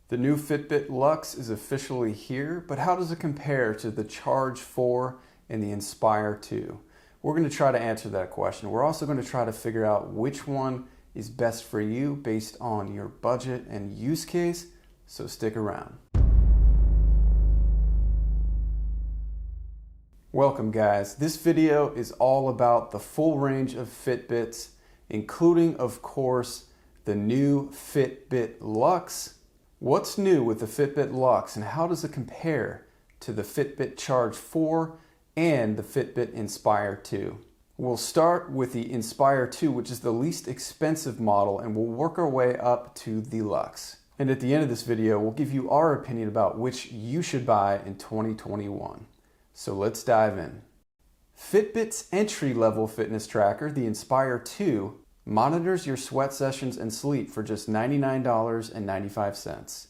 The new Fitbit Luxe is officially here, but how does it compare to the Charge 4 and the Inspire 2? We're going to try to answer that question. We're also going to try to figure out which one is best for you based on your budget and use case, so stick around. Welcome guys. This video is all about the full range of Fitbits, including of course the new Fitbit Luxe. What's new with the Fitbit Luxe and how does it compare to the Fitbit Charge 4 and the Fitbit Inspire 2? We'll start with the Inspire 2, which is the least expensive model, and we'll work our way up to the Luxe. And at the end of this video, we'll give you our opinion about which you should buy in 2021. So let's dive in. Fitbit's entry-level fitness tracker, the Inspire 2, monitors your sweat sessions and sleep for just $99.95.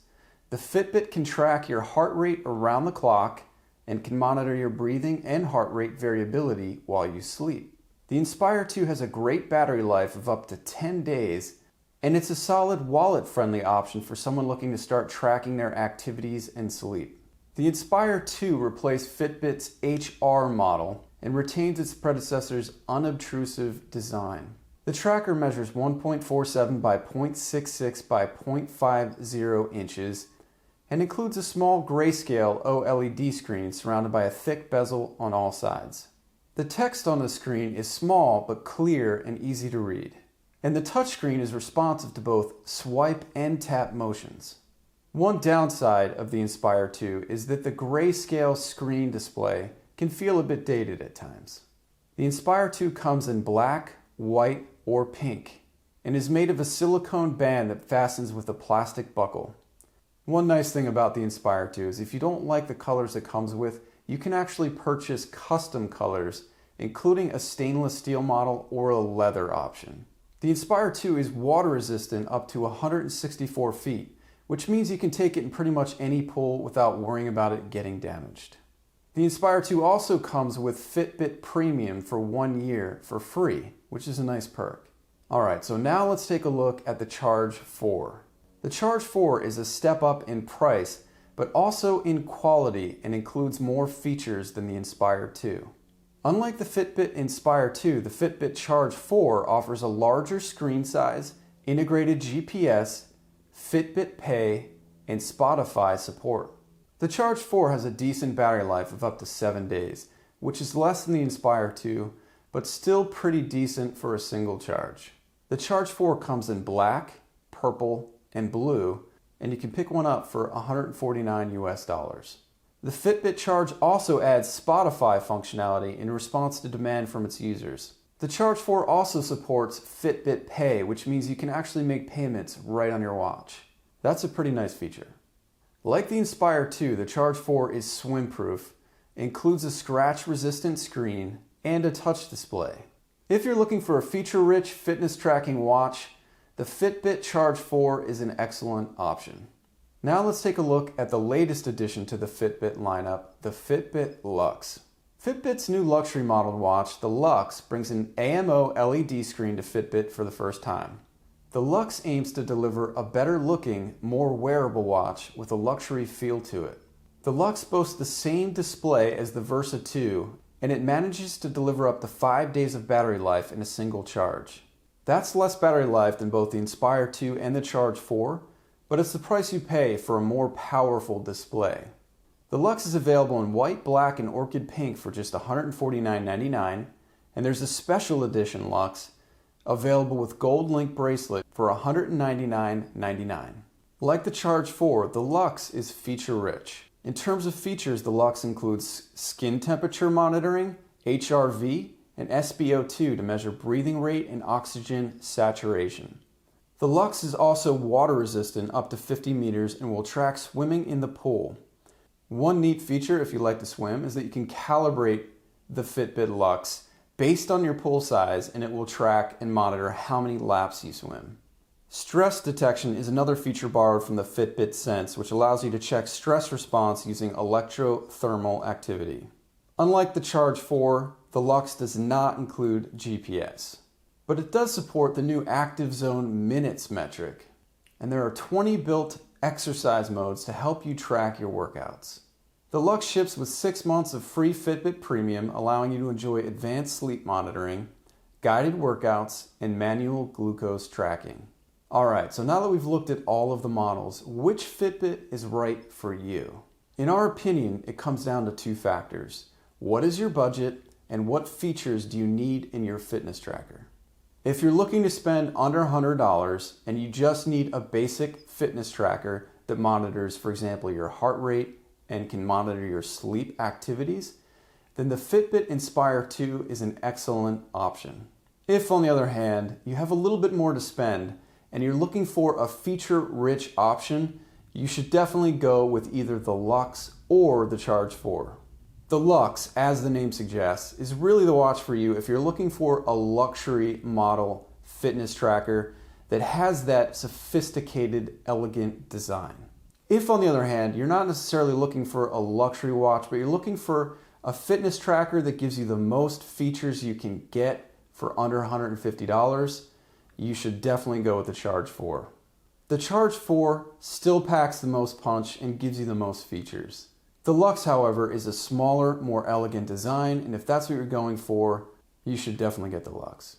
The Fitbit can track your heart rate around the clock and can monitor your breathing and heart rate variability while you sleep. The Inspire 2 has a great battery life of up to 10 days, and it's a solid wallet-friendly option for someone looking to start tracking their activities and sleep. The Inspire 2 replaced Fitbit's HR model and retains its predecessor's unobtrusive design. The tracker measures 1.47 by 0.66 by 0.50 inches and includes a small grayscale OLED screen surrounded by a thick bezel on all sides. The text on the screen is small but clear and easy to read, and the touchscreen is responsive to both swipe and tap motions. One downside of the Inspire 2 is that the grayscale screen display can feel a bit dated at times. The Inspire 2 comes in black, white, or pink, and is made of a silicone band that fastens with a plastic buckle. One nice thing about the Inspire 2 is if you don't like the colors it comes with, you can actually purchase custom colors, including a stainless steel model or a leather option. The Inspire 2 is water resistant up to 164 feet, which means you can take it in pretty much any pool without worrying about it getting damaged. The Inspire 2 also comes with Fitbit Premium for 1 year for free, which is a nice perk. Alright, so now let's take a look at the Charge 4. The Charge 4 is a step up in price, but also in quality and includes more features than the Inspire 2. Unlike the Fitbit Inspire 2, the Fitbit Charge 4 offers a larger screen size, integrated GPS, Fitbit Pay, and Spotify support. The Charge 4 has a decent battery life of up to 7 days, which is less than the Inspire 2, but still pretty decent for a single charge. The Charge 4 comes in black, purple, and blue, and you can pick one up for $149 US. The Fitbit Charge also adds Spotify functionality in response to demand from its users. The Charge 4 also supports Fitbit Pay, which means you can actually make payments right on your watch. That's a pretty nice feature. Like the Inspire 2, the Charge 4 is swim-proof, includes a scratch-resistant screen, and a touch display. If you're looking for a feature-rich fitness tracking watch, the Fitbit Charge 4 is an excellent option. Now let's take a look at the latest addition to the Fitbit lineup, the Fitbit Luxe. Fitbit's new luxury modeled watch, the Luxe, brings an AMO LED screen to Fitbit for the first time. The Luxe aims to deliver a better looking, more wearable watch with a luxury feel to it. The Luxe boasts the same display as the Versa 2, and it manages to deliver up to 5 days of battery life in a single charge. That's less battery life than both the Inspire 2 and the Charge 4, but it's the price you pay for a more powerful display. The Luxe is available in white, black, and orchid pink for just $149.99, and there's a special edition Luxe available with gold link bracelet for $199.99. Like the Charge 4, the Luxe is feature-rich. In terms of features, the Luxe includes skin temperature monitoring, HRV, and SpO2 to measure breathing rate and oxygen saturation. The Luxe is also water resistant up to 50 meters and will track swimming in the pool. One neat feature if you like to swim is that you can calibrate the Fitbit Luxe based on your pool size, and it will track and monitor how many laps you swim. Stress detection is another feature borrowed from the Fitbit Sense, which allows you to check stress response using electrothermal activity. Unlike the Charge 4, the Luxe does not include GPS, but it does support the new Active Zone Minutes metric. And there are 20 built exercise modes to help you track your workouts. The Luxe ships with 6 months of free Fitbit Premium, allowing you to enjoy advanced sleep monitoring, guided workouts, and manual glucose tracking. Alright, so now that we've looked at all of the models, which Fitbit is right for you? In our opinion, it comes down to 2 factors. What is your budget, and what features do you need in your fitness tracker? If you're looking to spend under $100 and you just need a basic fitness tracker that monitors, for example, your heart rate and can monitor your sleep activities, then the Fitbit Inspire 2 is an excellent option. If, on the other hand, you have a little bit more to spend and you're looking for a feature-rich option, you should definitely go with either the Luxe or the Charge 4. The Luxe, as the name suggests, is really the watch for you if you're looking for a luxury model fitness tracker that has that sophisticated, elegant design. If, on the other hand, you're not necessarily looking for a luxury watch, but you're looking for a fitness tracker that gives you the most features you can get for under $150, you should definitely go with the Charge 4. The Charge 4 still packs the most punch and gives you the most features. The Luxe, however, is a smaller, more elegant design, and if that's what you're going for, you should definitely get the Luxe.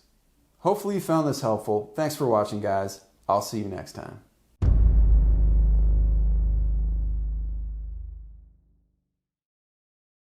Hopefully you found this helpful. Thanks for watching, guys. I'll see you next time.